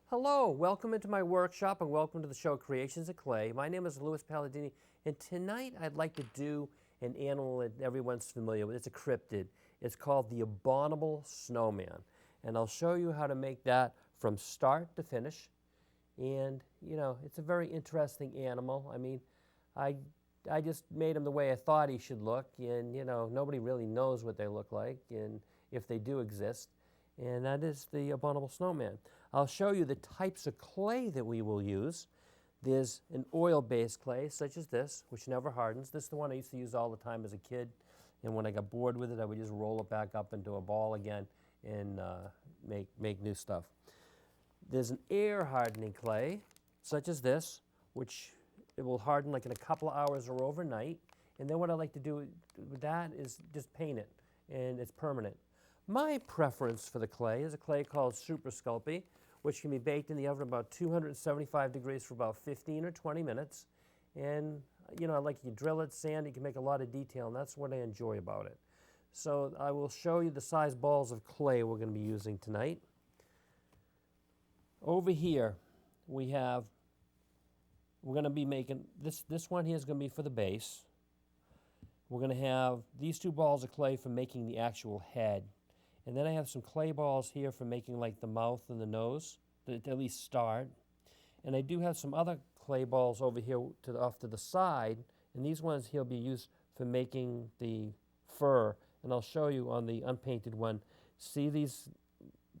Hello, welcome into my workshop and welcome to the show Creations of Clay. My name is Louis Palladini, and tonight I'd like to do an animal that everyone's familiar with. It's a cryptid. It's called the Abominable Snowman, and I'll show you how to make that from start to finish. And you know, it's a very interesting animal. I mean, I just made him the way I thought he should look, and you know, nobody really knows what they look like and if they do exist. And that is the Abominable Snowman. I'll show you the types of clay that we will use. There's an oil-based clay, such as this, which never hardens. This is the one I used to use all the time as a kid, and when I got bored with it, I would just roll it back up into a ball again and make new stuff. There's an air-hardening clay, such as this, which it will harden like in a couple of hours or overnight. And then what I like to do with that is just paint it, and it's permanent. My preference for the clay is a clay called Super Sculpey, which can be baked in the oven about 275 degrees for about 15 or 20 minutes. And, you know, like you drill it, sand, you can make a lot of detail, and that's what I enjoy about it. So I will show you the size balls of clay we're going to be using tonight. Over here, we're going to be making, this one here is going to be for the base. We're going to have these two balls of clay for making the actual head. And then I have some clay balls here for making like the mouth and the nose, to at least start. And I do have some other clay balls over here off to the side, and these ones here will be used for making the fur. And I'll show you on the unpainted one. See these,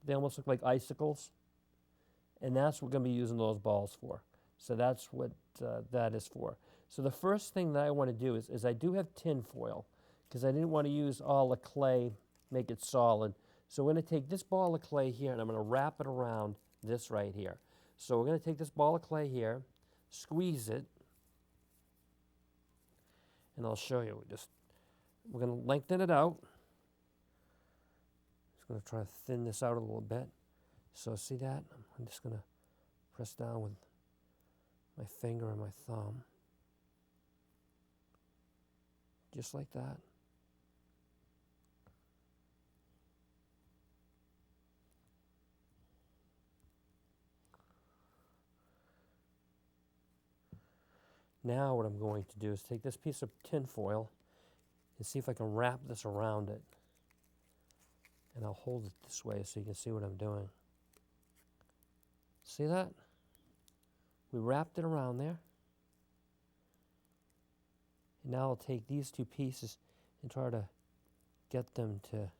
they almost look like icicles? And that's what we're going to be using those balls for. So that's what that is for. So the first thing that I want to do is I do have tin foil, because I didn't want to use all the clay, make it solid. So we're going to take this ball of clay here and I'm going to wrap it around this right here. So we're going to take this ball of clay here, squeeze it, and I'll show you. We're going to lengthen it out. Just going to try to thin this out a little bit. So see that? I'm just going to press down with my finger and my thumb. Just like that. Now what I'm going to do is take this piece of tin foil and see if I can wrap this around it. And I'll hold it this way so you can see what I'm doing. See that? We wrapped it around there. And now I'll take these two pieces and try to get them to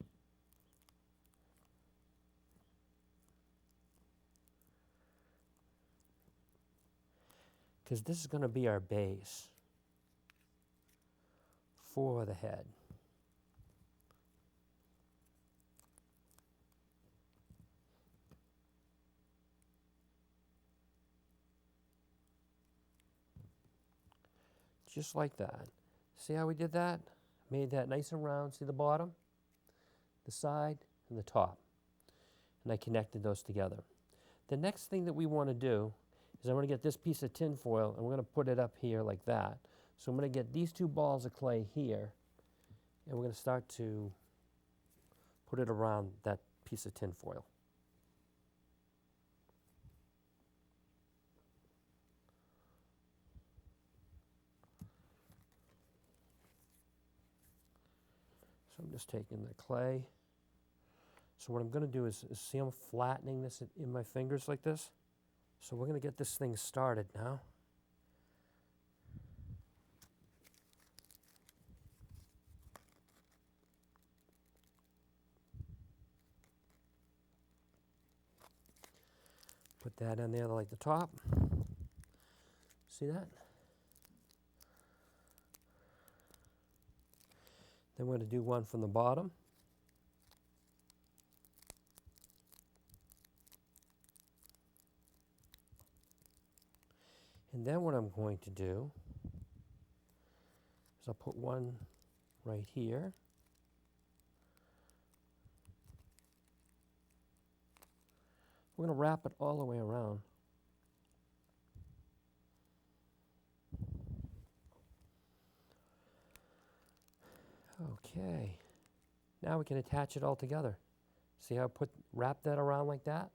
because this is going to be our base for the head. Just like that. See how we did that? Made that nice and round. See the bottom, the side, and the top. And I connected those together. The next thing that we want to do is I'm going to get this piece of tin foil and we're going to put it up here like that. So I'm going to get these two balls of clay here and we're going to start to put it around that piece of tin foil. So I'm just taking the clay. So what I'm going to do is see I'm flattening this in my fingers like this. So we're going to get this thing started now. Put that in there like the top. See that? Then we're going to do one from the bottom. And then what I'm going to do is I'll put one right here. We're going to wrap it all the way around. Okay. Now we can attach it all together. See how I wrap that around like that?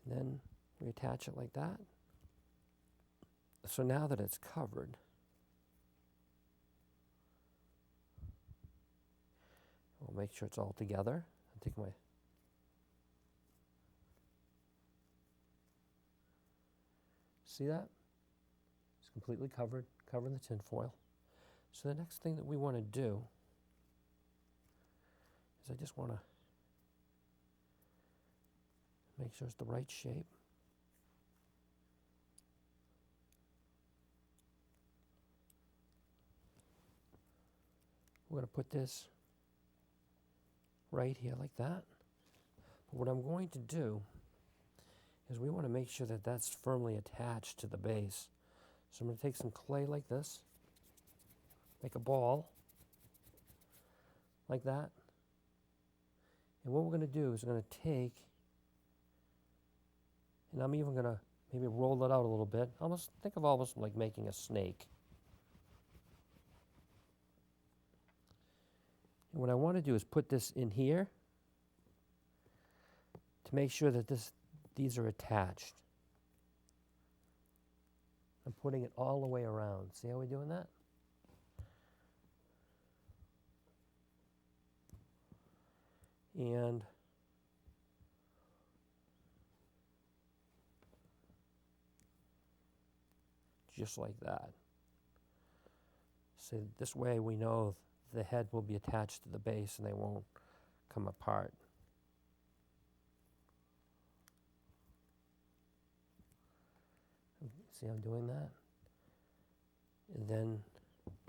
Then we attach it like that. So now that it's covered, we'll make sure it's all together. I'll take my see that? It's completely covered, covering the tin foil. So the next thing that we want to do is I just want to make sure it's the right shape. We're going to put this right here like that. But what I'm going to do is we want to make sure that that's firmly attached to the base. So I'm going to take some clay like this, make a ball like that. And what we're going to do is we're going to take, and I'm even going to maybe roll it out a little bit. Almost think of almost like making a snake. And what I want to do is put this in here to make sure that these are attached. I'm putting it all the way around. See how we're doing that? And just like that. So this way we know the head will be attached to the base and they won't come apart. See how I'm doing that? And then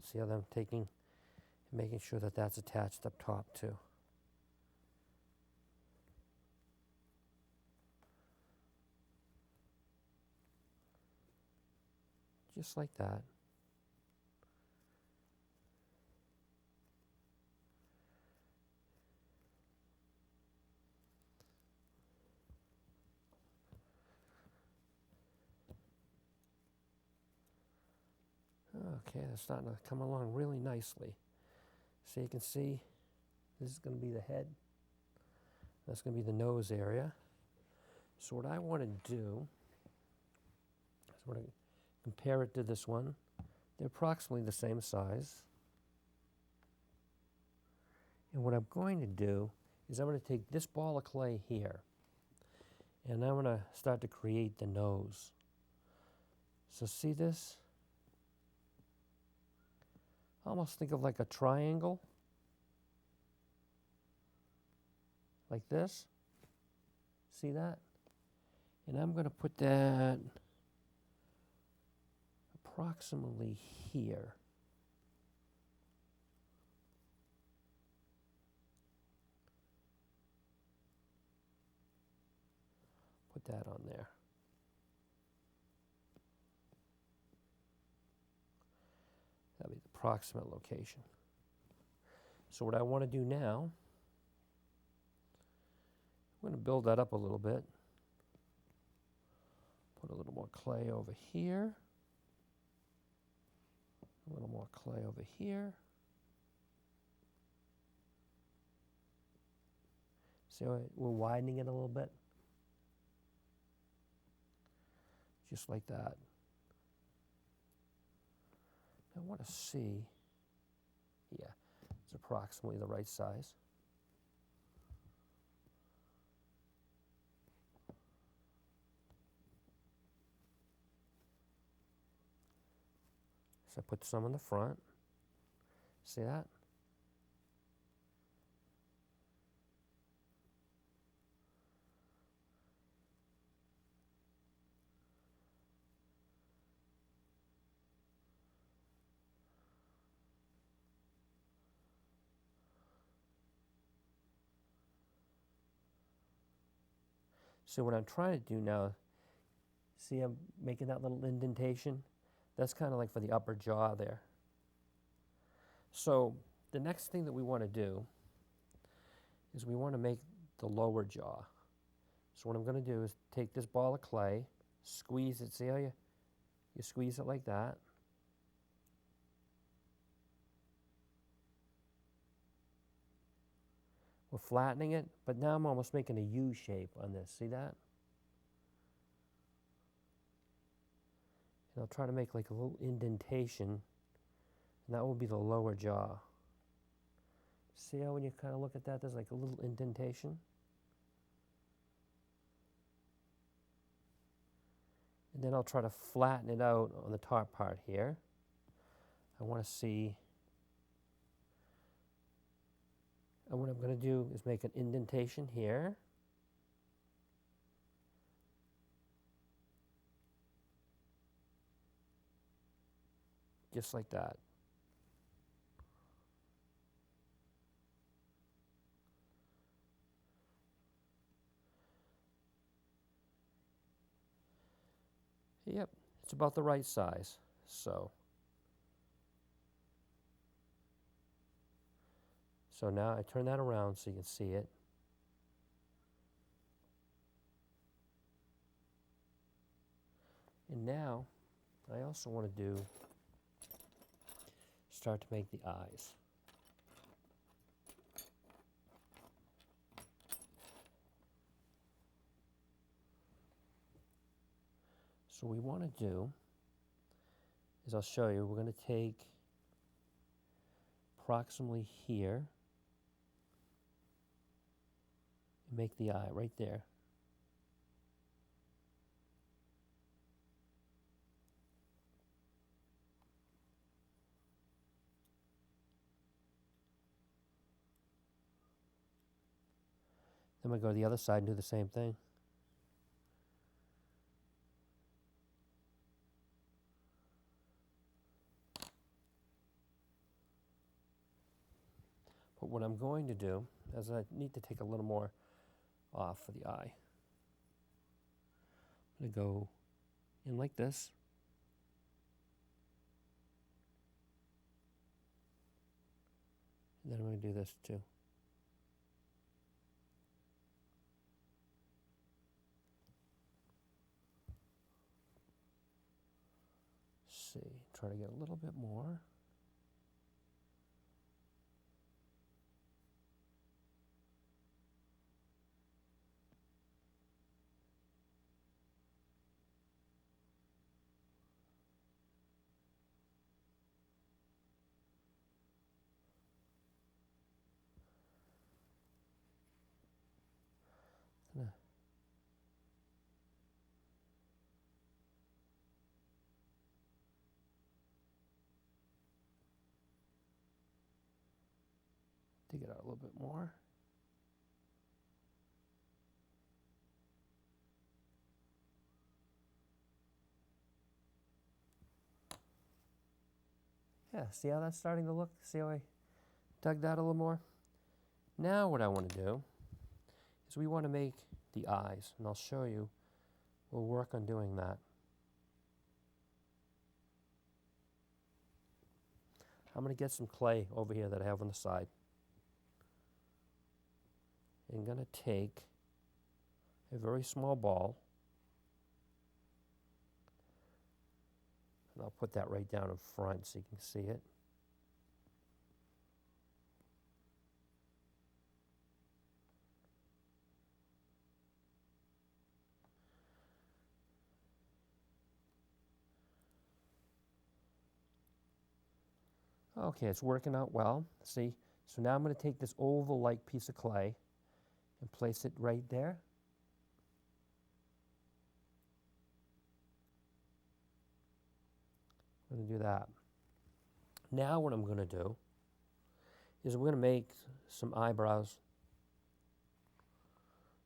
see how I'm taking and making sure that that's attached up top too. Just like that. Okay, that's starting to come along really nicely. So you can see this is going to be the head. That's going to be the nose area. So what I want to do is I want to compare it to this one. They're approximately the same size. And what I'm going to do is I'm going to take this ball of clay here and I'm going to start to create the nose. So see this? Almost think of like a triangle, like this. See that? And I'm going to put that approximately here. Put that on there. That'll be the approximate location. So what I want to do now, I'm going to build that up a little bit. Put a little more clay over here. A little more clay over here. See how we're widening it a little bit? Just like that. I want to see, yeah, it's approximately the right size. So I put some in the front. See that? So what I'm trying to do now, see I'm making that little indentation? That's kind of like for the upper jaw there. So the next thing that we want to do is we want to make the lower jaw. So what I'm going to do is take this ball of clay, squeeze it, see how you squeeze it like that. We're flattening it, but now I'm almost making a U shape on this. See that? And I'll try to make like a little indentation, and that will be the lower jaw. See how when you kind of look at that, there's like a little indentation? And then I'll try to flatten it out on the top part here. I want to see, and what I'm going to do is make an indentation here. Just like that. Yep, it's about the right size. So now I turn that around so you can see it. And now I also want to start to make the eyes. So what we want to do is, I'll show you, we're going to take approximately here and make the eye right there. Then we go to the other side and do the same thing. But what I'm going to do is I need to take a little more off for the eye. I'm going to go in like this. And then I'm going to do this too. See, try to get a little bit more. Dig it out a little bit more. Yeah, see how that's starting to look? See how I dug that a little more? Now what I want to do is we want to make the eyes, and I'll show you. We'll work on doing that. I'm going to get some clay over here that I have on the side. I'm going to take a very small ball, and I'll put that right down in front so you can see it. Okay, it's working out well. See? So now I'm going to take this oval-like piece of clay and place it right there. I'm going to do that. Now what I'm going to do is we're going to make some eyebrows.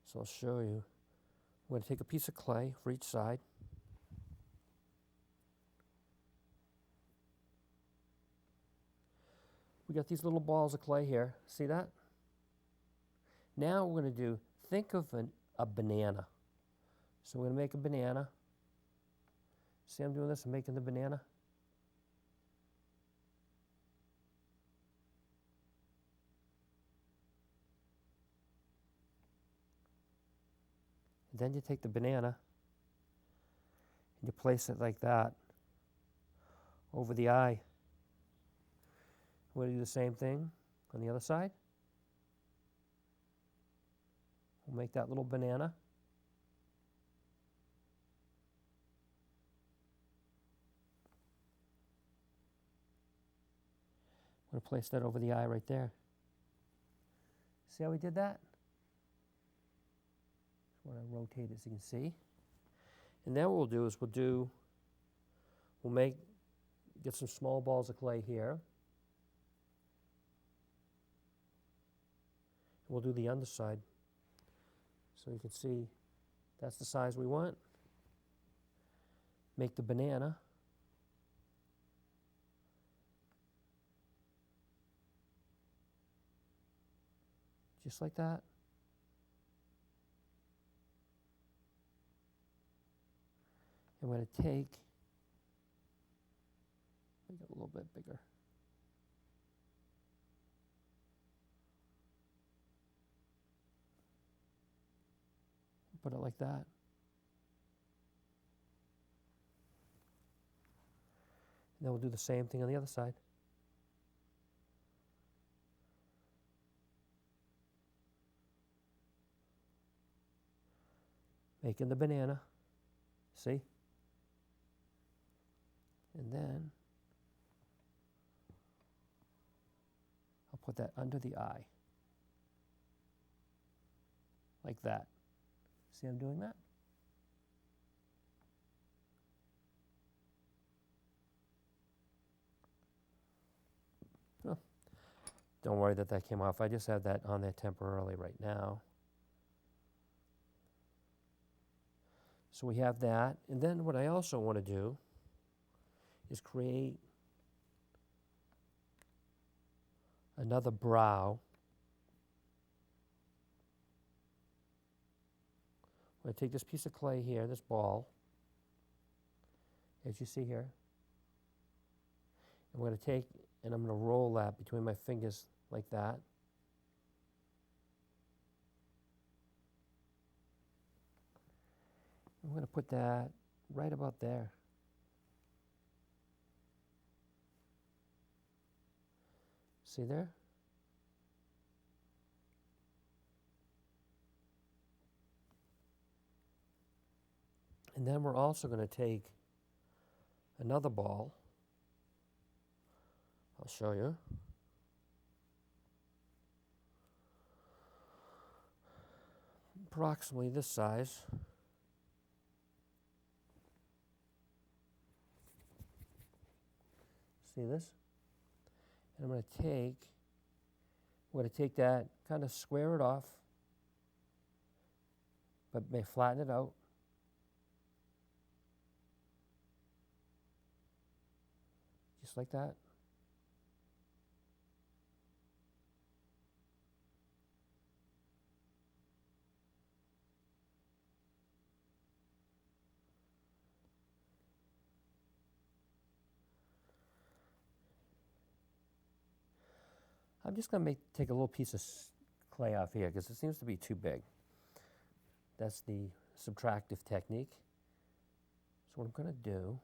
So I'll show you. I'm going to take a piece of clay for each side. We got these little balls of clay here. See that? Now we're going to do, think of a banana. So we're going to make a banana. See I'm doing this? I'm making the banana. And then you take the banana and you place it like that over the eye. We're going to do the same thing on the other side. We'll make that little banana. I'm going to place that over the eye right there. See how we did that? Just want to rotate it so you can see. And then what we'll do is get some small balls of clay here. We'll do the underside. So you can see that's the size we want. Make the banana. Just like that. I'm going to make it a little bit bigger. Put it like that. And then we'll do the same thing on the other side. Making the banana. See? And then I'll put that under the eye. Like that. See I'm doing that? Oh, don't worry that that came off. I just have that on there temporarily right now. So we have that. And then what I also want to do is create another brow. I'm going to take this piece of clay here, this ball, as you see here. I'm going to take and I'm going to roll that between my fingers like that. I'm going to put that right about there. See there? And then we're also going to take another ball. I'll show you. Approximately this size. See this? And I'm going to take that, kind of square it off, but may flatten it out. Just like that. I'm just going to take a little piece of clay off here because it seems to be too big. That's the subtractive technique. So what I'm going to do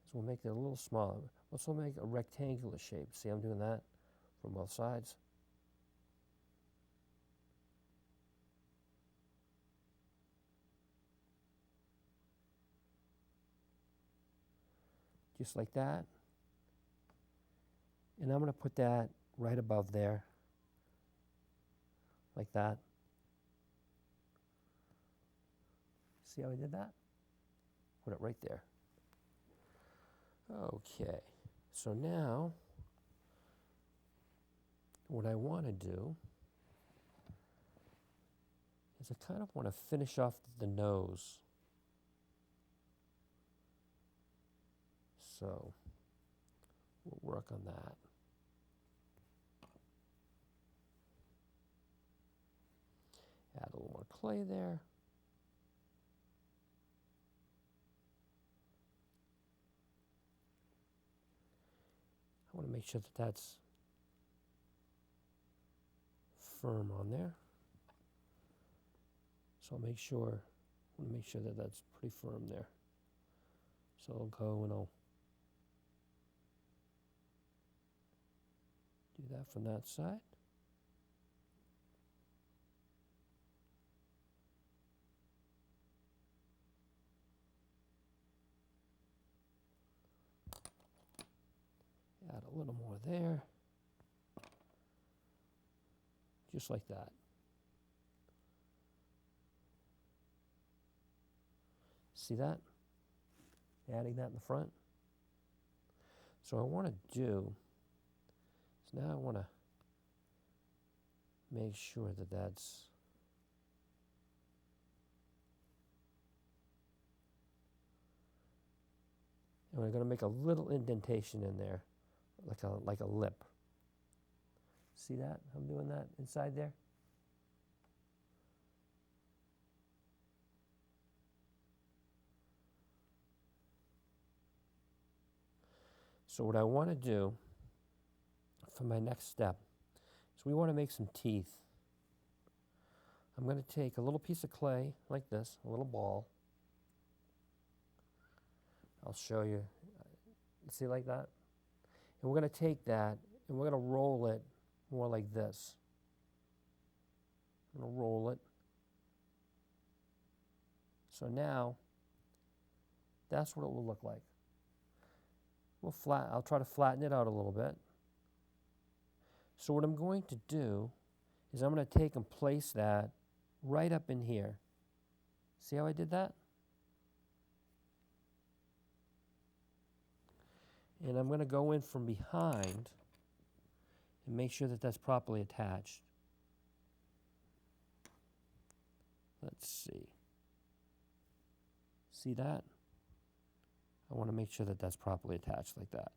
is we'll make it a little smaller. Let's make a rectangular shape. See, I'm doing that from both sides. Just like that. And I'm going to put that right above there, like that. See how I did that? Put it right there. Okay, so now what I want to do is I kind of want to finish off the nose. So we'll work on that. Add a little more clay there. I want to make sure that that's firm on there. So I want to make sure that that's pretty firm there. So I'll go and I'll do that from that side. Add a little more there. just like that. See that? Adding that in the front. So what I want to do is now I want to make sure that that's and we're going to make a little indentation in there, like a lip. See that? I'm doing that inside there. So what I want to do for my next step is we want to make some teeth. I'm going to take a little piece of clay like this, a little ball. I'll show you. See like that? And we're going to take that and we're going to roll it more like this. I'm going to roll it. So now, that's what it will look like. I'll try to flatten it out a little bit. So what I'm going to do is I'm going to take and place that right up in here. See how I did that? And I'm going to go in from behind and make sure that that's properly attached. Let's see. See that? I want to make sure that that's properly attached like that.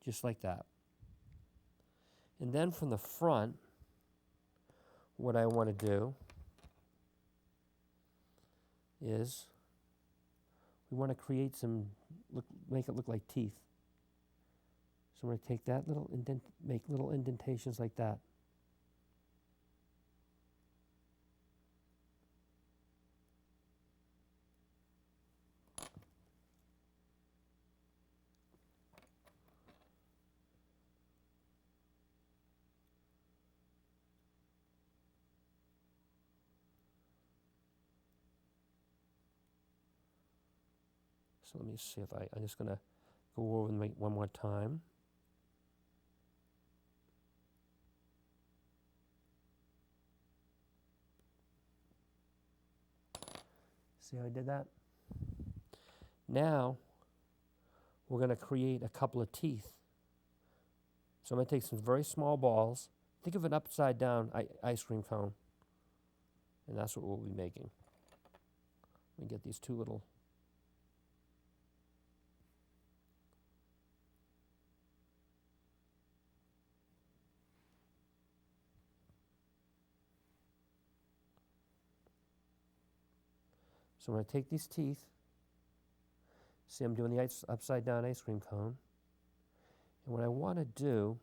Just like that. And then from the front, what I want to do is we want to create some, make it look like teeth. So I'm going to take that little make little indentations like that. So let me see if I'm just going to go over and make one more time. See how I did that? Now, we're going to create a couple of teeth. So I'm going to take some very small balls. Think of an upside down ice cream cone. And that's what we'll be making. Let me get these two little. So I'm going to take these teeth. See, I'm doing the upside down ice cream cone. And what I want to do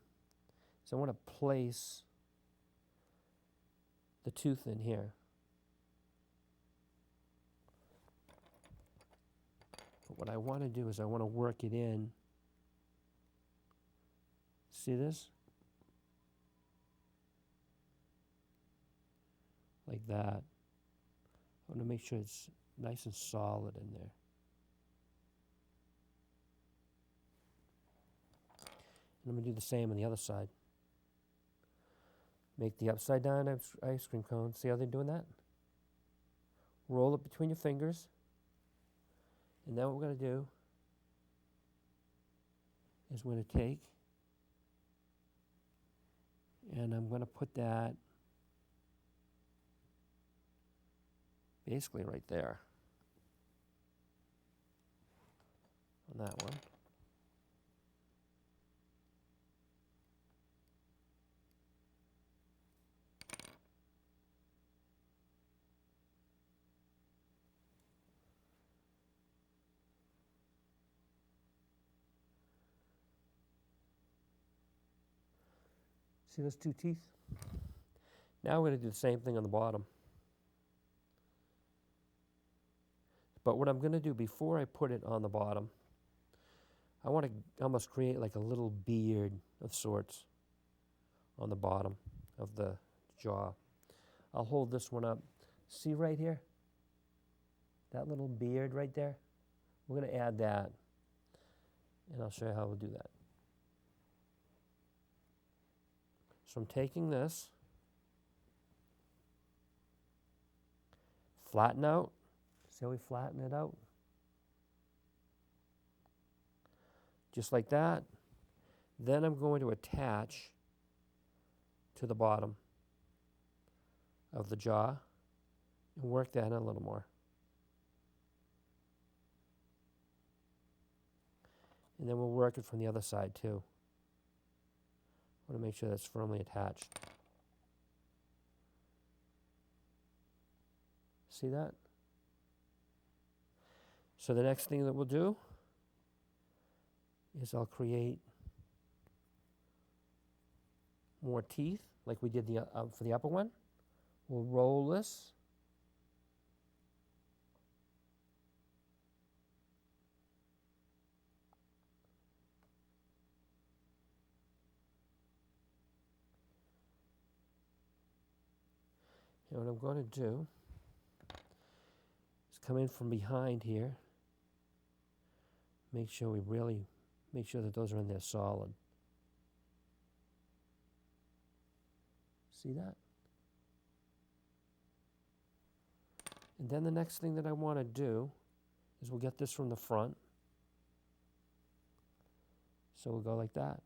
is I want to place the tooth in here. But what I want to do is I want to work it in. See this? Like that. I want to make sure it's nice and solid in there. And I'm going to do the same on the other side. Make the upside down ice cream cone. See how they're doing that? Roll it between your fingers. And then what we're going to do is we're going to take and I'm going to put that basically right there on that one. See those two teeth? Now we're going to do the same thing on the bottom. But what I'm going to do before I put it on the bottom, I want to almost create like a little beard of sorts on the bottom of the jaw. I'll hold this one up. See right here? That little beard right there? We're going to add that. And I'll show you how we'll do that. So I'm taking this, flatten out. See how we flatten it out? Just like that. Then I'm going to attach to the bottom of the jaw and work that in a little more. And then we'll work it from the other side too. I want to make sure that's firmly attached. See that? So the next thing that we'll do is I'll create more teeth like we did for the upper one. We'll roll this. And what I'm going to do is come in from behind here. Make sure we really make sure that those are in there solid. See that? And then the next thing that I want to do is we'll get this from the front. So we'll go like that.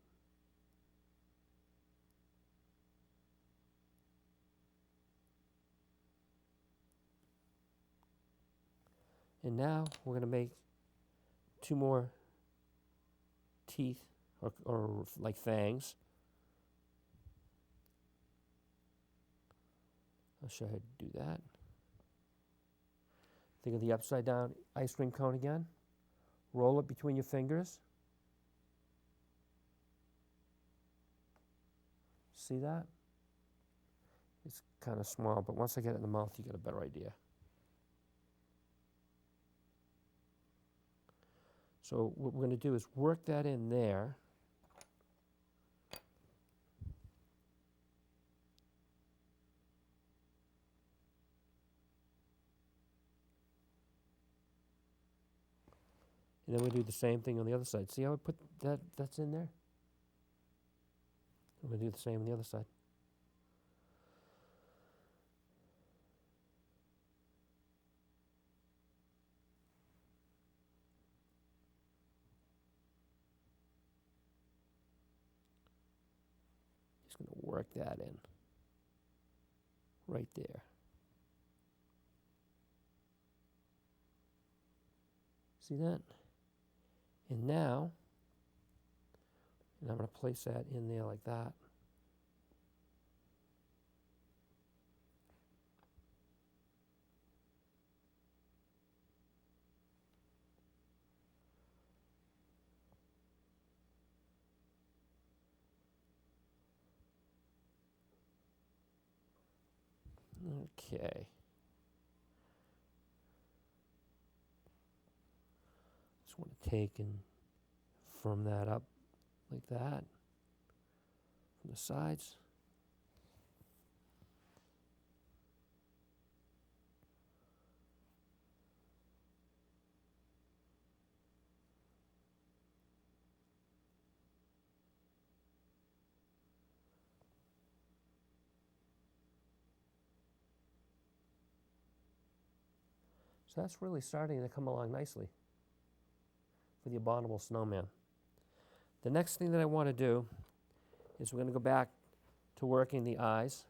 And now we're going to make two more teeth or like fangs. I'll show you how to do that. Think of the upside down ice cream cone again. Roll it between your fingers. See that? It's kind of small, but once I get it in the mouth, you get a better idea. So what we're going to do is work that in there. And then we do the same thing on the other side. See how I put that's in there? I'm going to do the same on the other side. Just going to work that in. Right there. See that? And now, I'm going to place that in there like that. Okay. Just want to take and firm that up like that from the sides. So that's really starting to come along nicely for the Abominable Snowman. The next thing that I want to do is we're going to go back to working the eyes.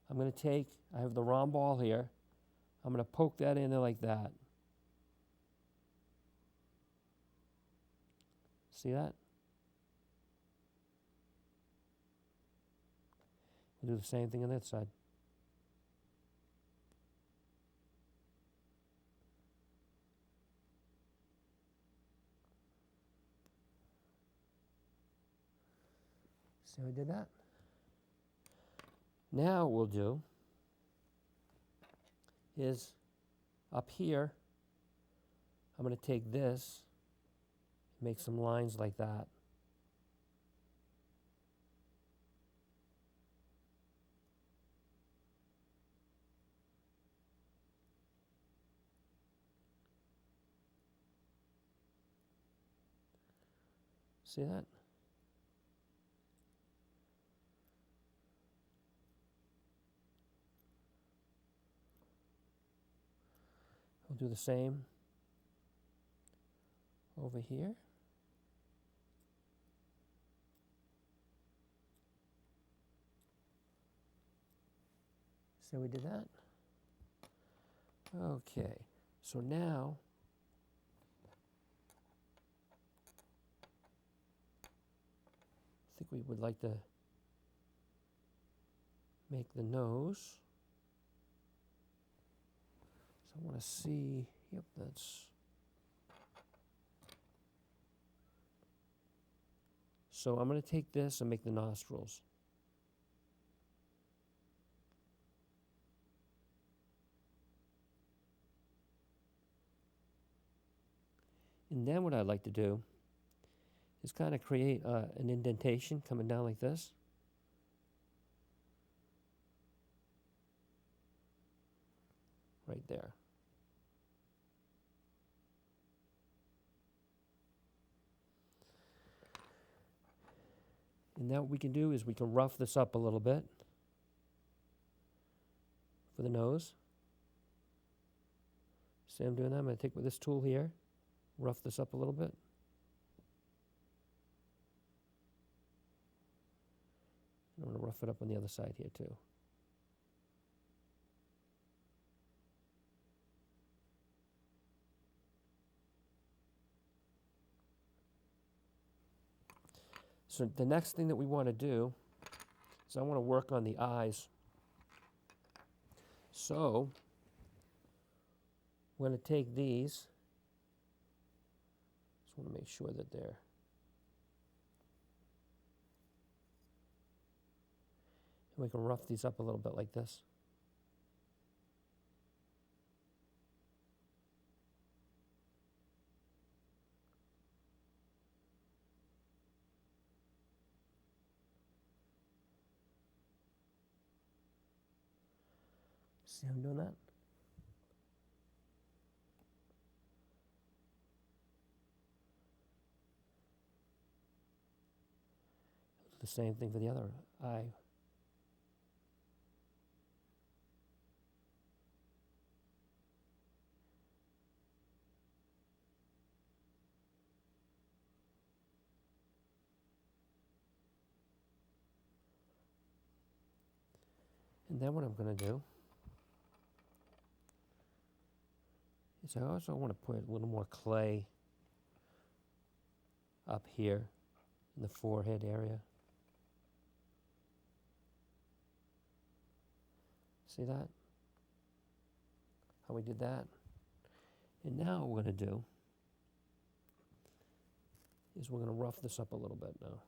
I'm going to take, I have the round ball here, I'm going to poke that in there like that. See that? We'll do the same thing on that side. See how I did that? Now what we'll do is up here, I'm going to take this, make some lines like that. See that? do the same over here. So we did that. Okay, so now I think we would like to make the nose. So I want to see, yep, that's, so I'm going to take this and make the nostrils. And then what I'd like to do is kind of create an indentation coming down like this. Right there. And now what we can do is we can rough this up a little bit for the nose. See I'm doing that? I'm going to take with this tool here, rough this up a little bit. I'm going to rough it up on the other side here too. So the next thing that we want to do is I want to work on the eyes. So I'm going to take these. Just want to make sure that they're. And we can rough these up a little bit like this. See how I'm doing that? The same thing for the other eye. And then what I'm going to do is I also want to put a little more clay up here in the forehead area. See that? How we did that? And now what we're going to do is we're going to rough this up a little bit now.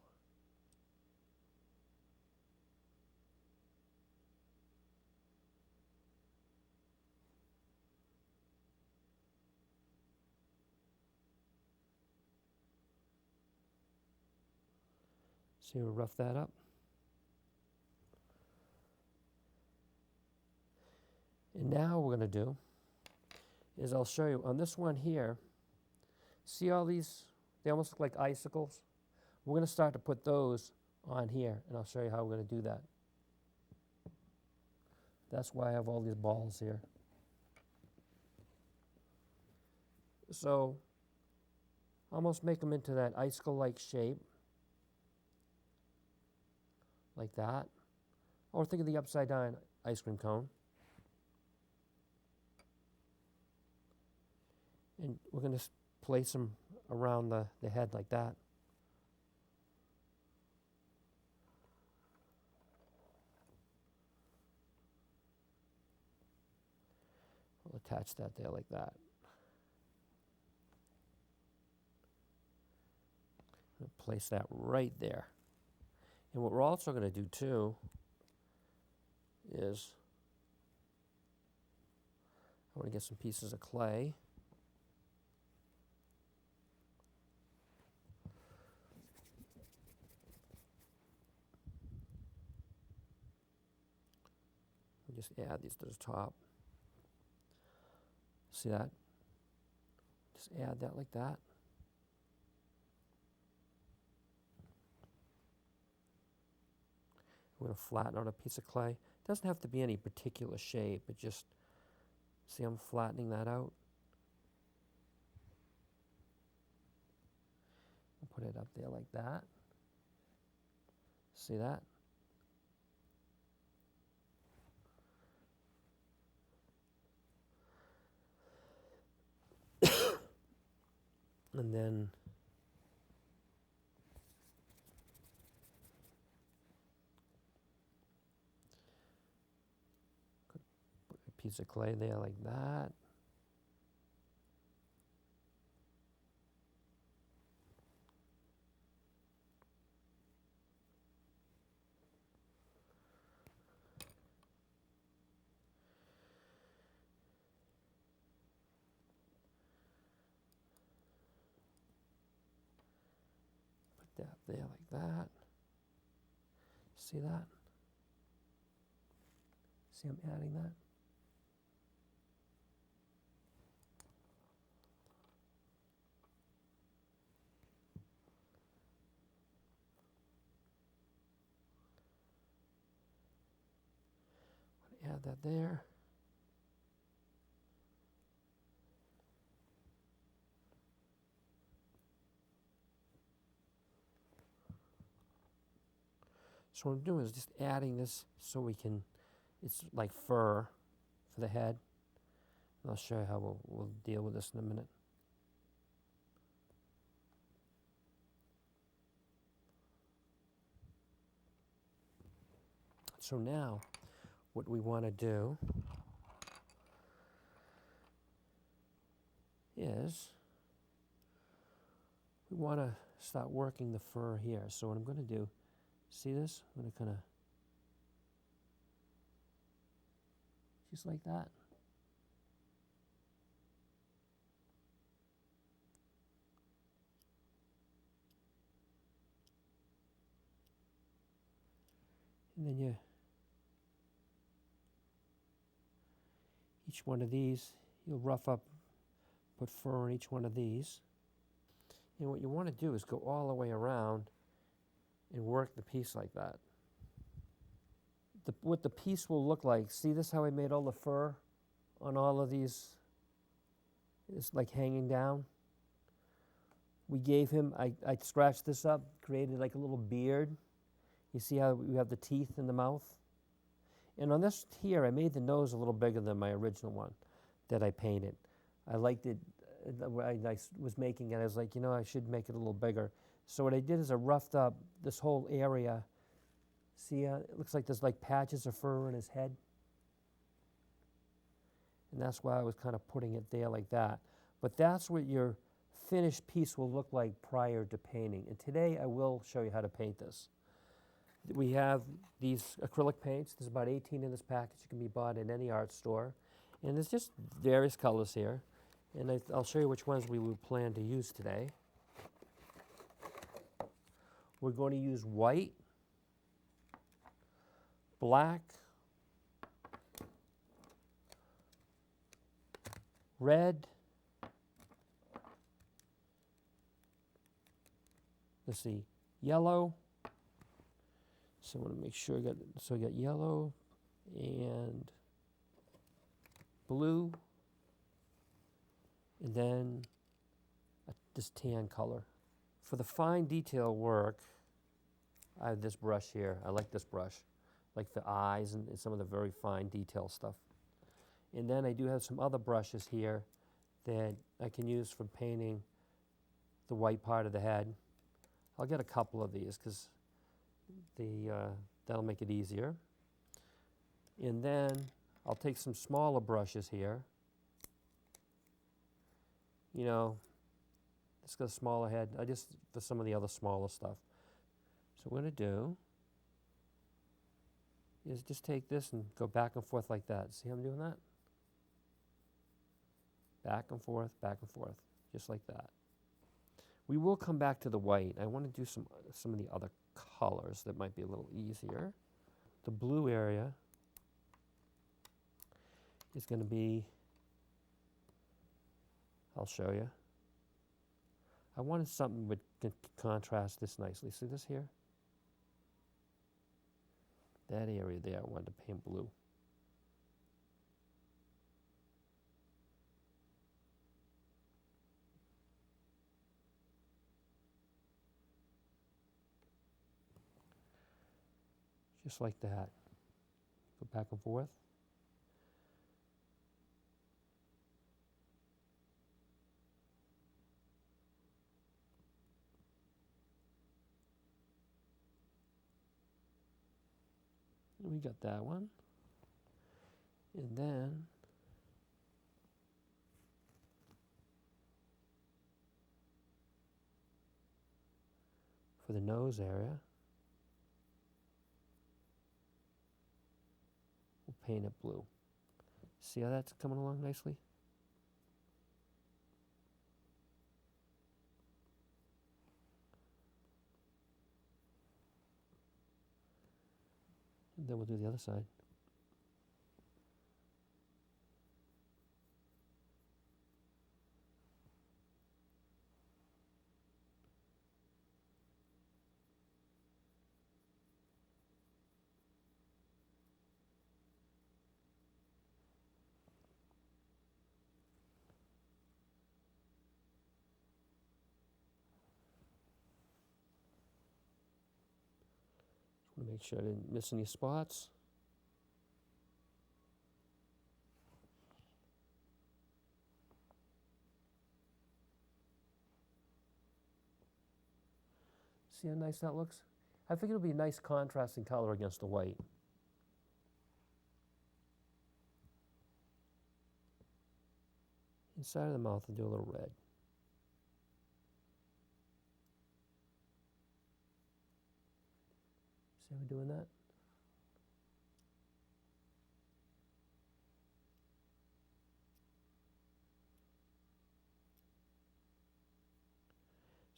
See, we'll rough that up. And now what we're going to do is I'll show you on this one here, see all these, they almost look like icicles? We're going to start to put those on here, and I'll show you how we're going to do that. That's why I have all these balls here. So almost make them into that icicle-like shape, like that. Or think of the upside down ice cream cone. And we're going to place them around the head like that. We'll attach that there like that. We'll place that right there. And what we're also going to do too is I want to get some pieces of clay. Just add these to the top. See that? Just add that like that. We're going to flatten out a piece of clay. It doesn't have to be any particular shape, but just see I'm flattening that out. put it up there like that. See that? And then put a piece of clay there like that. Put that there like that. See that? See I'm adding that? Add that there. So what I'm doing is just adding this so we can, it's like fur for the head. And I'll show you how we'll deal with this in a minute. So now, what we want to do is we want to start working the fur here. So what I'm going to do, see this? I'm going to kind of, just like that. And then each one of these, you'll rough up, put fur on each one of these. And what you want to do is go all the way around and work the piece like that. What the piece will look like, see this how I made all the fur on all of these? It's like hanging down. We gave him, I scratched this up, created like a little beard. You see how we have the teeth in the mouth? And on this here, I made the nose a little bigger than my original one that I painted. I liked it, I was making it, I was like, you know, I should make it a little bigger. So what I did is I roughed up this whole area. See, it looks like there's like patches of fur on his head. And that's why I was kind of putting it there like that. But that's what your finished piece will look like prior to painting. And today I will show you how to paint this. We have these acrylic paints. There's about 18 in this package. It can be bought in any art store. And there's just various colors here. And I'll show you which ones we would plan to use today. We're going to use white, black, red, let's see, yellow. So I want to make sure I got yellow and blue, and then this tan color. For the fine detail work, I have this brush here. I like this brush, like the eyes and some of the very fine detail stuff. And then I do have some other brushes here that I can use for painting the white part of the head. I'll get a couple of these because that'll make it easier. And then I'll take some smaller brushes here. You know, it's got a smaller head. I just, for some of the other smaller stuff. So what I'm going to do is just take this and go back and forth like that. See how I'm doing that? Back and forth, just like that. We will come back to the white. I want to do some of the other colors that might be a little easier. The blue area is going to be, I'll show you. I wanted something that could contrast this nicely. See this here? That area there, I wanted to paint blue. just like that. Go back and forth. We got that one. And then for the nose area, we'll paint it blue. See how that's coming along nicely? And then we'll do the other side. Just want to make sure I didn't miss any spots. See how nice that looks? I think it'll be a nice contrasting color against the white. Inside of the mouth, I'll do a little red. See how we're doing that?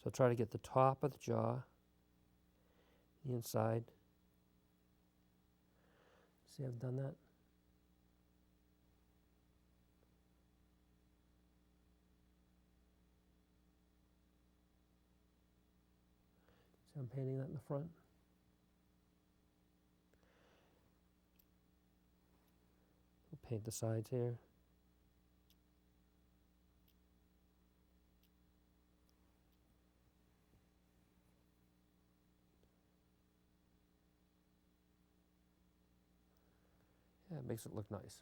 So try to get the top of the jaw, the inside. See, I've done that. See, I'm painting that in the front. We'll paint the sides here. Yeah, it makes it look nice.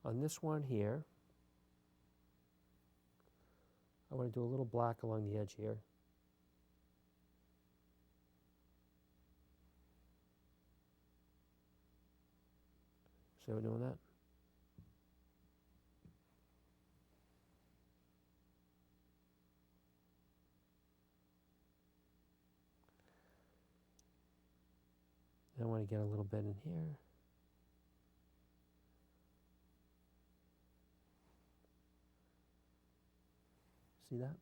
On this one here, I want to do a little black along the edge here. See how we're doing that? I want to get a little bit in here. See that?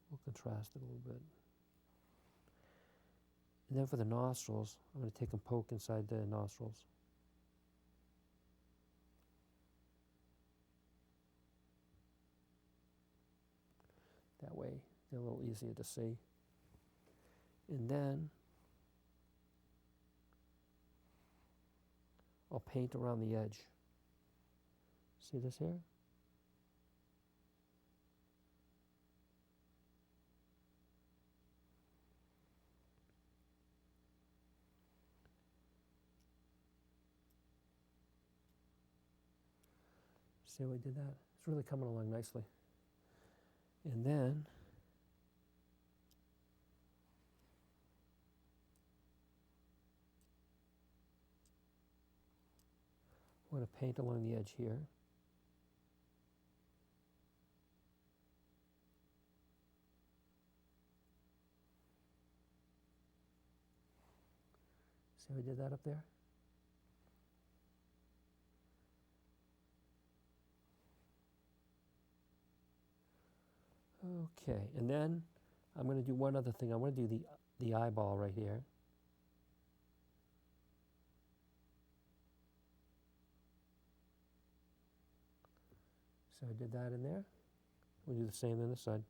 We'll contrast it a little bit. And then for the nostrils, I'm going to take and poke inside the nostrils. That way, they're a little easier to see. And then I'll paint around the edge. See this here? See how I did that? It's really coming along nicely. And then I'm going to paint along the edge here. See how I did that up there? Okay, and then I'm going to do one other thing. I want to do the eyeball right here. So I did that in there. We'll do the same on this side.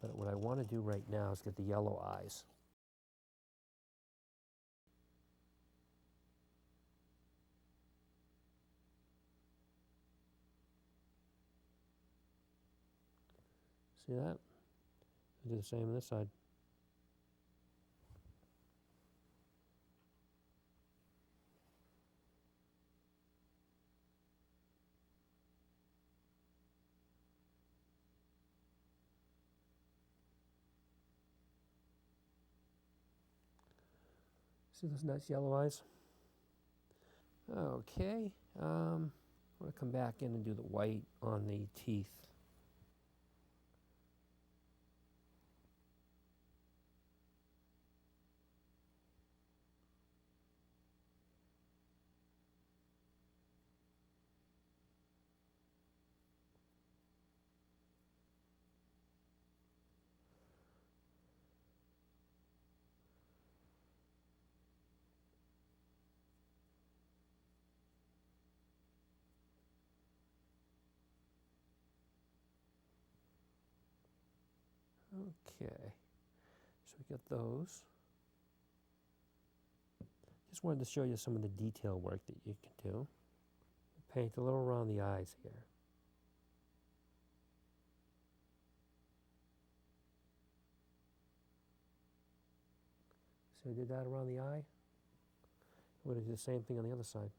But what I want to do right now is get the yellow eyes. See that? Do the same on this side. See those nice yellow eyes? Okay, I'm going to come back in and do the white on the teeth. Okay, so we got those. Just wanted to show you some of the detail work that you can do. Paint a little around the eyes here. So I did that around the eye. I'm going to do the same thing on the other side.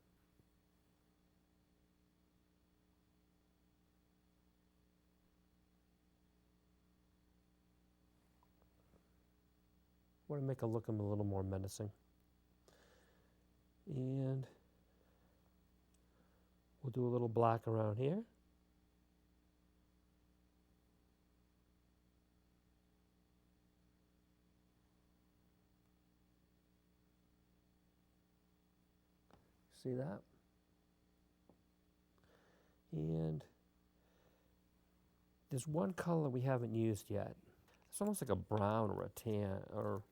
I want to make it look a little more menacing. And we'll do a little black around here. See that? And there's one color we haven't used yet. It's almost like a brown or a tan, or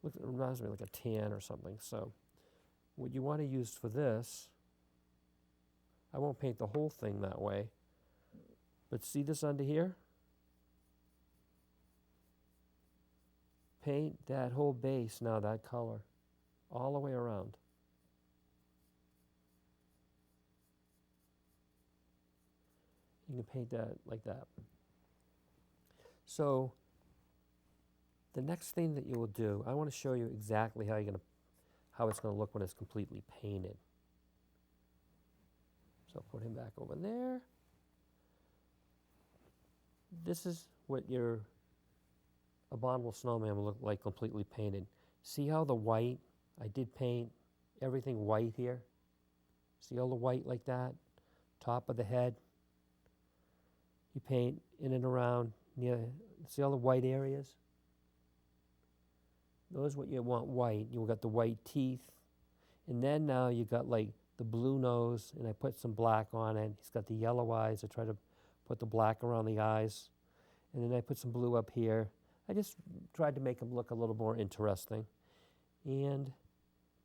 it reminds me like a tan or something. So what you want to use for this, I won't paint the whole thing that way, but see this under here? Paint that whole base now that color, all the way around. You can paint that like that. So the next thing that you will do, I want to show you exactly how it's going to look when it's completely painted. So I'll put him back over there. This is what your Abominable Snowman will look like completely painted. See how the white, I did paint everything white here. See all the white like that? Top of the head. You paint in and around near, see all the white areas? Those are what you want white. You got the white teeth. And then now you got like the blue nose, and I put some black on it. He's got the yellow eyes. I try to put the black around the eyes. And then I put some blue up here. I just tried to make him look a little more interesting. But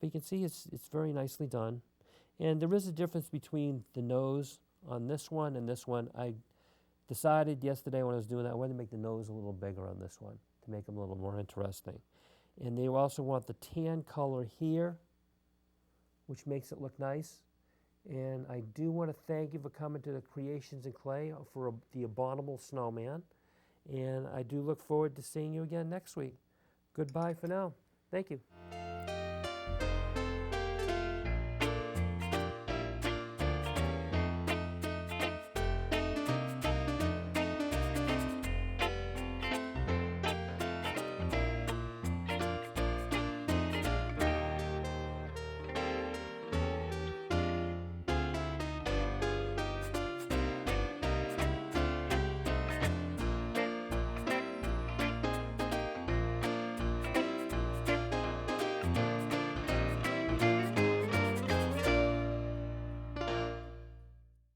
you can see it's very nicely done. And there is a difference between the nose on this one and this one. I decided yesterday when I was doing that, I wanted to make the nose a little bigger on this one to make him a little more interesting. And they also want the tan color here, which makes it look nice. And I do want to thank you for coming to the Creations in Clay for the Abominable Snowman. And I do look forward to seeing you again next week. Goodbye for now. Thank you.